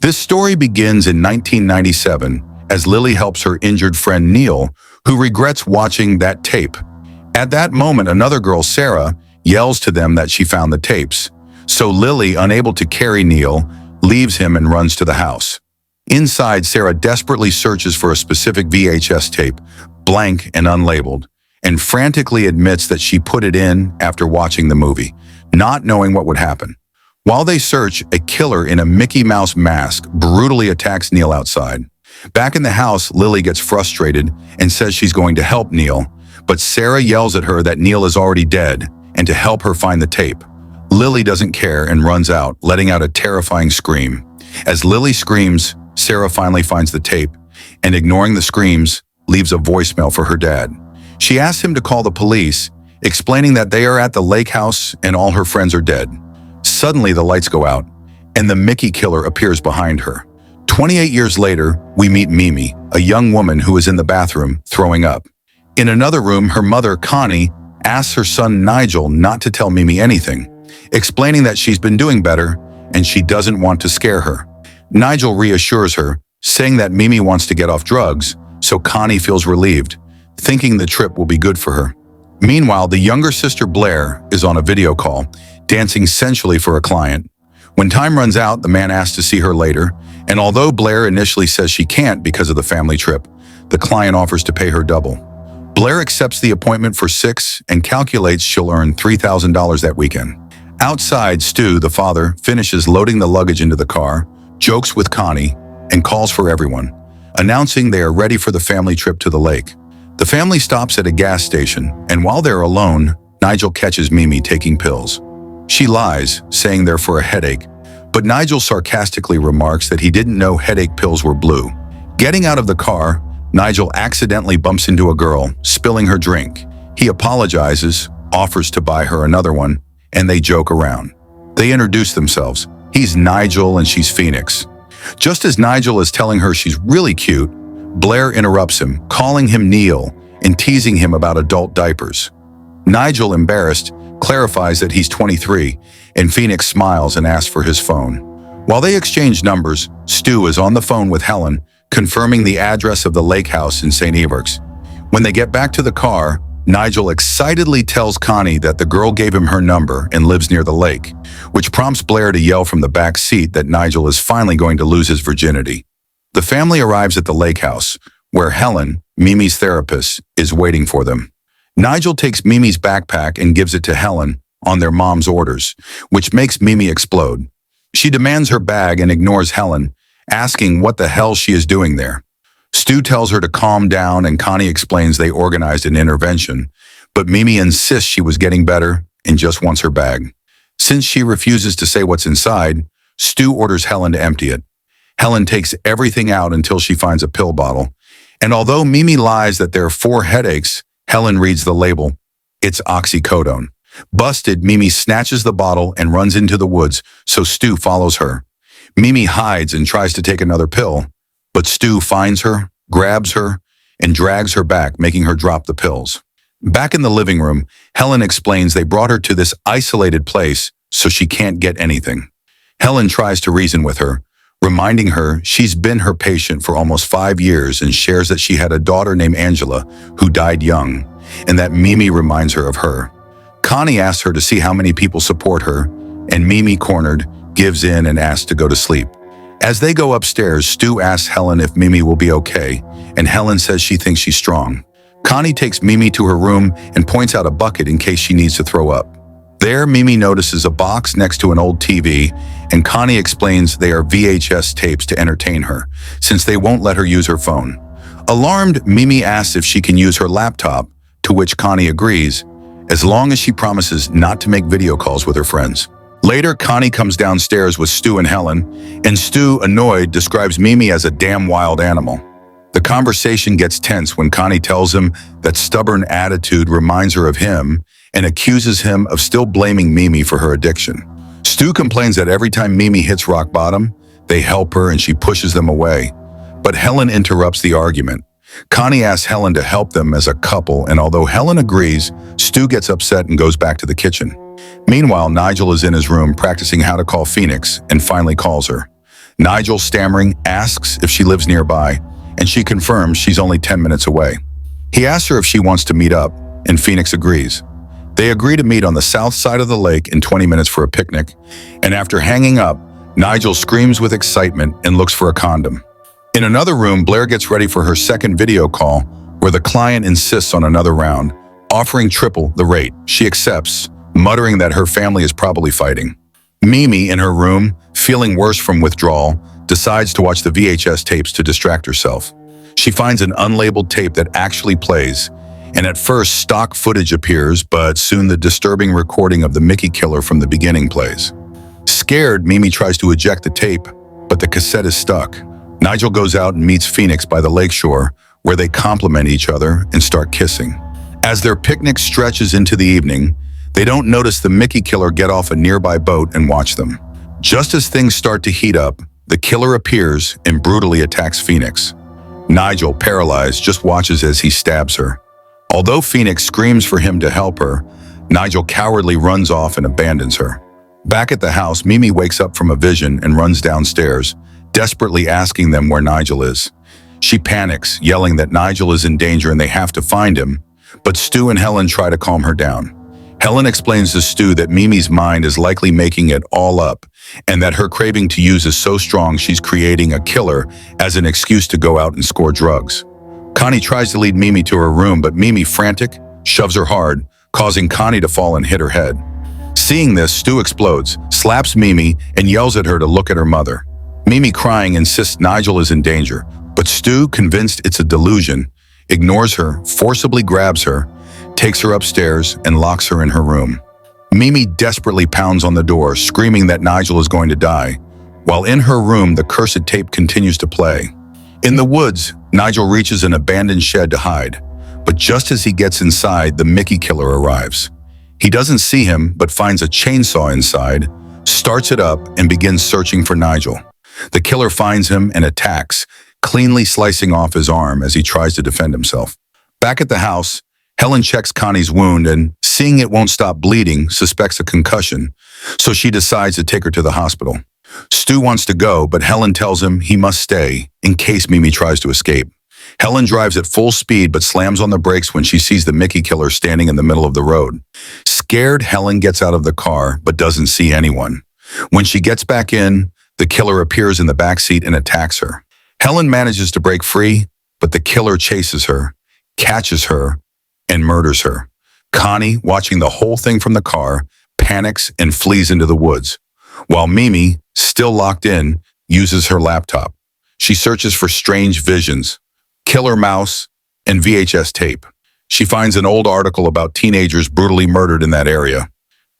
This story begins in 1997 as Lily helps her injured friend Neil, who regrets watching that tape. At that moment, another girl, Sarah, yells to them that she found the tapes. So Lily, unable to carry Neil, leaves him and runs to the house. Inside, Sarah desperately searches for a specific VHS tape, blank and unlabeled, and frantically admits that she put it in after watching the movie, not knowing what would happen. While they search, a killer in a Mickey Mouse mask brutally attacks Neil outside. Back in the house, Lily gets frustrated and says she's going to help Neil, but Sarah yells at her that Neil is already dead and to help her find the tape. Lily doesn't care and runs out, letting out a terrifying scream. As Lily screams, Sarah finally finds the tape and, ignoring the screams, leaves a voicemail for her dad. She asks him to call the police, explaining that they are at the lake house and all her friends are dead. Suddenly, the lights go out, and the Mickey killer appears behind her. 28 years later, we meet Mimi, a young woman who is in the bathroom, throwing up. In another room, her mother, Connie, asks her son Nigel not to tell Mimi anything, explaining that she's been doing better and she doesn't want to scare her. Nigel reassures her, saying that Mimi wants to get off drugs, so Connie feels relieved, thinking the trip will be good for her. Meanwhile, the younger sister Blair is on a video call, dancing sensually for a client. When time runs out, the man asks to see her later, and although Blair initially says she can't because of the family trip, the client offers to pay her double. Blair accepts the appointment for 6 and calculates she'll earn $3,000 that weekend. Outside, Stu, the father, finishes loading the luggage into the car, jokes with Connie, and calls for everyone, announcing they are ready for the family trip to the lake. The family stops at a gas station, and while they're alone, Nigel catches Mimi taking pills. She lies, saying they're for a headache, but Nigel sarcastically remarks that he didn't know headache pills were blue. Getting out of the car, Nigel accidentally bumps into a girl, spilling her drink. He apologizes, offers to buy her another one, and they joke around. They introduce themselves. He's Nigel and she's Phoenix. Just as Nigel is telling her she's really cute, Blair interrupts him, calling him Neil and teasing him about adult diapers. Nigel, embarrassed, clarifies that he's 23, and Phoenix smiles and asks for his phone. While they exchange numbers, Stu is on the phone with Helen, confirming the address of the lake house in St. Everks. When they get back to the car, Nigel excitedly tells Connie that the girl gave him her number and lives near the lake, which prompts Blair to yell from the back seat that Nigel is finally going to lose his virginity. The family arrives at the lake house, where Helen, Mimi's therapist, is waiting for them. Nigel takes Mimi's backpack and gives it to Helen on their mom's orders, which makes Mimi explode. She demands her bag and ignores Helen, asking what the hell she is doing there. Stu tells her to calm down and Connie explains they organized an intervention, but Mimi insists she was getting better and just wants her bag. Since she refuses to say what's inside, Stu orders Helen to empty it. Helen takes everything out until she finds a pill bottle, and although Mimi lies that there are 4 headaches, Helen reads the label. It's oxycodone. Busted, Mimi snatches the bottle and runs into the woods, so Stu follows her. Mimi hides and tries to take another pill, but Stu finds her, grabs her, and drags her back, making her drop the pills. Back in the living room, Helen explains they brought her to this isolated place so she can't get anything. Helen tries to reason with her, reminding her she's been her patient for almost 5 years and shares that she had a daughter named Angela who died young, and that Mimi reminds her of her. Connie asks her to see how many people support her, and Mimi, cornered, gives in and asks to go to sleep. As they go upstairs, Stu asks Helen if Mimi will be okay, and Helen says she thinks she's strong. Connie takes Mimi to her room and points out a bucket in case she needs to throw up. There, Mimi notices a box next to an old TV, and Connie explains they are VHS tapes to entertain her, since they won't let her use her phone. Alarmed, Mimi asks if she can use her laptop, to which Connie agrees, as long as she promises not to make video calls with her friends. Later, Connie comes downstairs with Stu and Helen, and Stu, annoyed, describes Mimi as a damn wild animal. The conversation gets tense when Connie tells him that stubborn attitude reminds her of him and accuses him of still blaming Mimi for her addiction. Stu complains that every time Mimi hits rock bottom, they help her and she pushes them away. But Helen interrupts the argument. Connie asks Helen to help them as a couple, and although Helen agrees, Stu gets upset and goes back to the kitchen. Meanwhile, Nigel is in his room practicing how to call Phoenix and finally calls her. Nigel, stammering, asks if she lives nearby, and she confirms she's only 10 minutes away. He asks her if she wants to meet up, and Phoenix agrees. They agree to meet on the south side of the lake in 20 minutes for a picnic, and after hanging up, Nigel screams with excitement and looks for a condom. In another room, Blair gets ready for her second video call, where the client insists on another round, offering triple the rate. She accepts, muttering that her family is probably fighting. Mimi, in her room, feeling worse from withdrawal, decides to watch the VHS tapes to distract herself. She finds an unlabeled tape that actually plays, and at first stock footage appears, but soon the disturbing recording of the Mickey killer from the beginning plays. Scared, Mimi tries to eject the tape, but the cassette is stuck. Nigel goes out and meets Phoenix by the lakeshore, where they compliment each other and start kissing. As their picnic stretches into the evening, they don't notice the Mickey killer get off a nearby boat and watch them. Just as things start to heat up, the killer appears and brutally attacks Phoenix. Nigel, paralyzed, just watches as he stabs her. Although Phoenix screams for him to help her, Nigel cowardly runs off and abandons her. Back at the house, Mimi wakes up from a vision and runs downstairs, desperately asking them where Nigel is. She panics, yelling that Nigel is in danger and they have to find him, but Stu and Helen try to calm her down. Helen explains to Stu that Mimi's mind is likely making it all up, and that her craving to use is so strong she's creating a killer as an excuse to go out and score drugs. Connie tries to lead Mimi to her room, but Mimi, frantic, shoves her hard, causing Connie to fall and hit her head. Seeing this, Stu explodes, slaps Mimi, and yells at her to look at her mother. Mimi, crying, insists Nigel is in danger, but Stu, convinced it's a delusion, ignores her, forcibly grabs her, takes her upstairs, and locks her in her room. Mimi desperately pounds on the door, screaming that Nigel is going to die, while in her room the cursed tape continues to play. In the woods, Nigel reaches an abandoned shed to hide, but just as he gets inside, the Mickey killer arrives. He doesn't see him, but finds a chainsaw inside, starts it up, and begins searching for Nigel. The killer finds him and attacks, cleanly slicing off his arm as he tries to defend himself. Back at the house, Helen checks Connie's wound and, seeing it won't stop bleeding, suspects a concussion, so she decides to take her to the hospital. Stu wants to go, but Helen tells him he must stay in case Mimi tries to escape. Helen drives at full speed but slams on the brakes when she sees the Mickey killer standing in the middle of the road. Scared, Helen gets out of the car but doesn't see anyone. When she gets back in, the killer appears in the backseat and attacks her. Helen manages to break free, but the killer chases her, catches her, and murders her. Connie, watching the whole thing from the car, panics and flees into the woods, while Mimi, still locked in, uses her laptop. She searches for strange visions, killer mouse, and VHS tape. She finds an old article about teenagers brutally murdered in that area.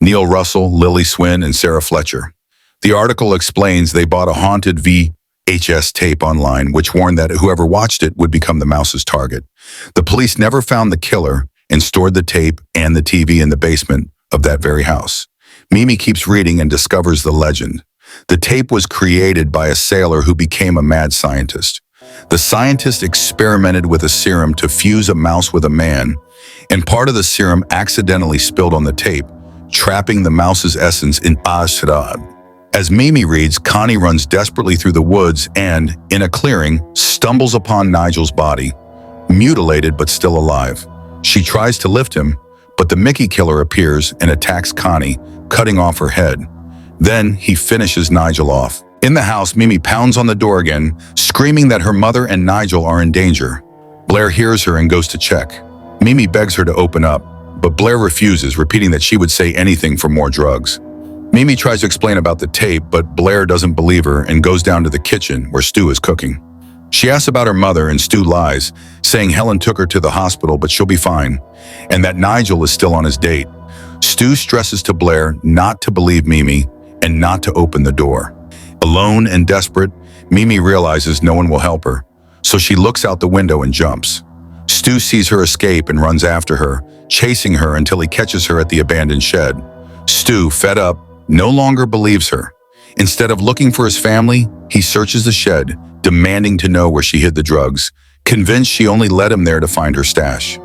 Neil Russell, Lily Swin, and Sarah Fletcher. The article explains they bought a haunted VHS tape online, which warned that whoever watched it would become the mouse's target. The police never found the killer and stored the tape and the TV in the basement of that very house. Mimi keeps reading and discovers the legend. The tape was created by a sailor who became a mad scientist. The scientist experimented with a serum to fuse a mouse with a man, and part of the serum accidentally spilled on the tape, trapping the mouse's essence in Ashrad. As Mimi reads, Connie runs desperately through the woods and, in a clearing, stumbles upon Nigel's body, mutilated but still alive. She tries to lift him, but the Mickey killer appears and attacks Connie, cutting off her head. Then he finishes Nigel off. In the house, Mimi pounds on the door again, screaming that her mother and Nigel are in danger. Blair hears her and goes to check. Mimi begs her to open up, but Blair refuses, repeating that she would say anything for more drugs. Mimi tries to explain about the tape, but Blair doesn't believe her and goes down to the kitchen where Stu is cooking. She asks about her mother and Stu lies, saying Helen took her to the hospital but she'll be fine, and that Nigel is still on his date. Stu stresses to Blair not to believe Mimi and not to open the door. Alone and desperate, Mimi realizes no one will help her, so she looks out the window and jumps. Stu sees her escape and runs after her, chasing her until he catches her at the abandoned shed. Stu, fed up, no longer believes her. Instead of looking for his family, he searches the shed, demanding to know where she hid the drugs, convinced she only led him there to find her stash.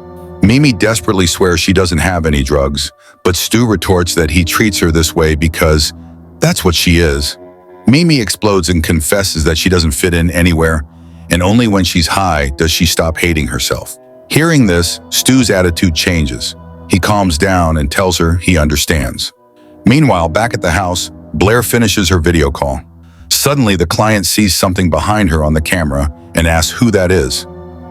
Mimi desperately swears she doesn't have any drugs, but Stu retorts that he treats her this way because that's what she is. Mimi explodes and confesses that she doesn't fit in anywhere, and only when she's high does she stop hating herself. Hearing this, Stu's attitude changes. He calms down and tells her he understands. Meanwhile, back at the house, Blair finishes her video call. Suddenly, the client sees something behind her on the camera and asks who that is.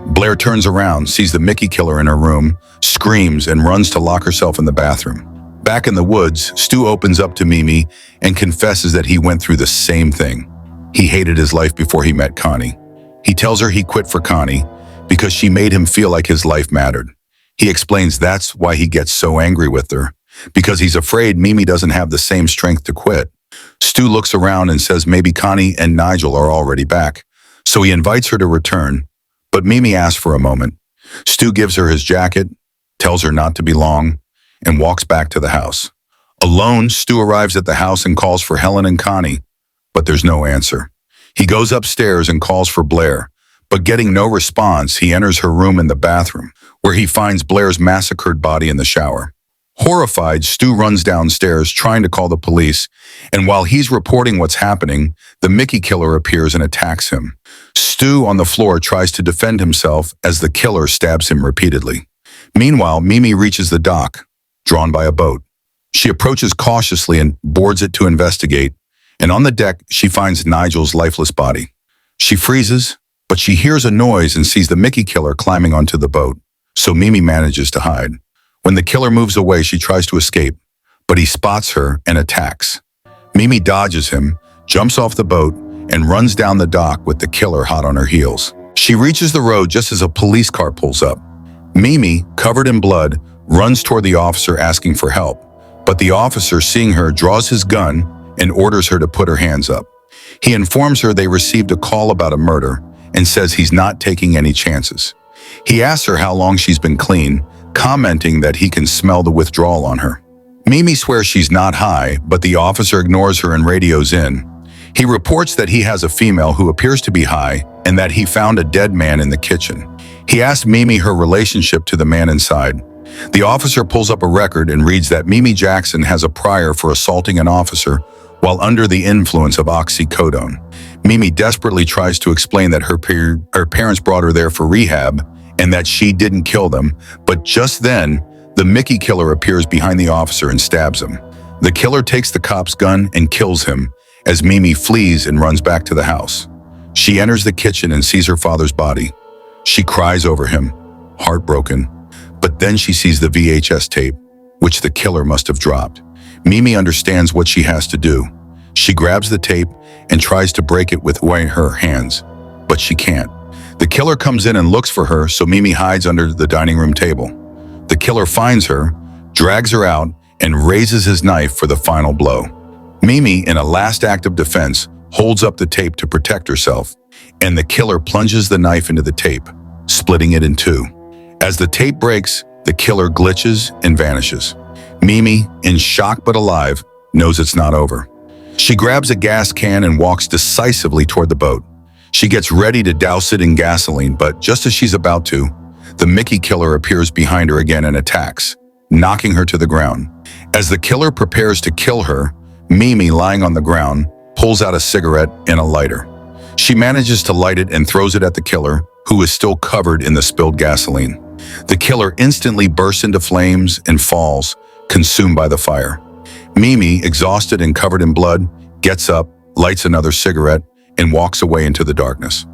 Blair turns around, sees the Mickey killer in her room, screams, and runs to lock herself in the bathroom. Back in the woods, Stu opens up to Mimi and confesses that he went through the same thing. He hated his life before he met Connie. He tells her he quit for Connie because she made him feel like his life mattered. He explains that's why he gets so angry with her, because he's afraid Mimi doesn't have the same strength to quit. Stu looks around and says maybe Connie and Nigel are already back, so he invites her to return, but Mimi asks for a moment. Stu gives her his jacket, tells her not to be long, and walks back to the house. Alone, Stu arrives at the house and calls for Helen and Connie, but there's no answer. He goes upstairs and calls for Blair, but getting no response, he enters her room in the bathroom, where he finds Blair's massacred body in the shower. Horrified, Stu runs downstairs trying to call the police, and while he's reporting what's happening, the Mickey killer appears and attacks him. Stu on the floor tries to defend himself as the killer stabs him repeatedly. Meanwhile, Mimi reaches the dock, drawn by a boat. She approaches cautiously and boards it to investigate, and on the deck, she finds Nigel's lifeless body. She freezes, but she hears a noise and sees the Mickey killer climbing onto the boat, so Mimi manages to hide. When the killer moves away, she tries to escape, but he spots her and attacks. Mimi dodges him, jumps off the boat, and runs down the dock with the killer hot on her heels. She reaches the road just as a police car pulls up. Mimi, covered in blood, runs toward the officer asking for help, but the officer, seeing her, draws his gun and orders her to put her hands up. He informs her they received a call about a murder and says he's not taking any chances. He asks her how long she's been clean, commenting that he can smell the withdrawal on her. Mimi swears she's not high, but the officer ignores her and radios in. He reports that he has a female who appears to be high and that he found a dead man in the kitchen. He asks Mimi her relationship to the man inside. The officer pulls up a record and reads that Mimi Jackson has a prior for assaulting an officer while under the influence of oxycodone. Mimi desperately tries to explain that her parents brought her there for rehab and that she didn't kill them, but just then, the Mickey killer appears behind the officer and stabs him. The killer takes the cop's gun and kills him as Mimi flees and runs back to the house. She enters the kitchen and sees her father's body. She cries over him, heartbroken, but then she sees the VHS tape, which the killer must have dropped. Mimi understands what she has to do. She grabs the tape and tries to break it with her hands, but she can't. The killer comes in and looks for her, so Mimi hides under the dining room table. The killer finds her, drags her out, and raises his knife for the final blow. Mimi, in a last act of defense, holds up the tape to protect herself, and the killer plunges the knife into the tape, splitting it in two. As the tape breaks, the killer glitches and vanishes. Mimi, in shock but alive, knows it's not over. She grabs a gas can and walks decisively toward the boat. She gets ready to douse it in gasoline, but just as she's about to, the Mickey killer appears behind her again and attacks, knocking her to the ground. As the killer prepares to kill her, Mimi, lying on the ground, pulls out a cigarette and a lighter. She manages to light it and throws it at the killer, who is still covered in the spilled gasoline. The killer instantly bursts into flames and falls, consumed by the fire. Mimi, exhausted and covered in blood, gets up, lights another cigarette, and walks away into the darkness.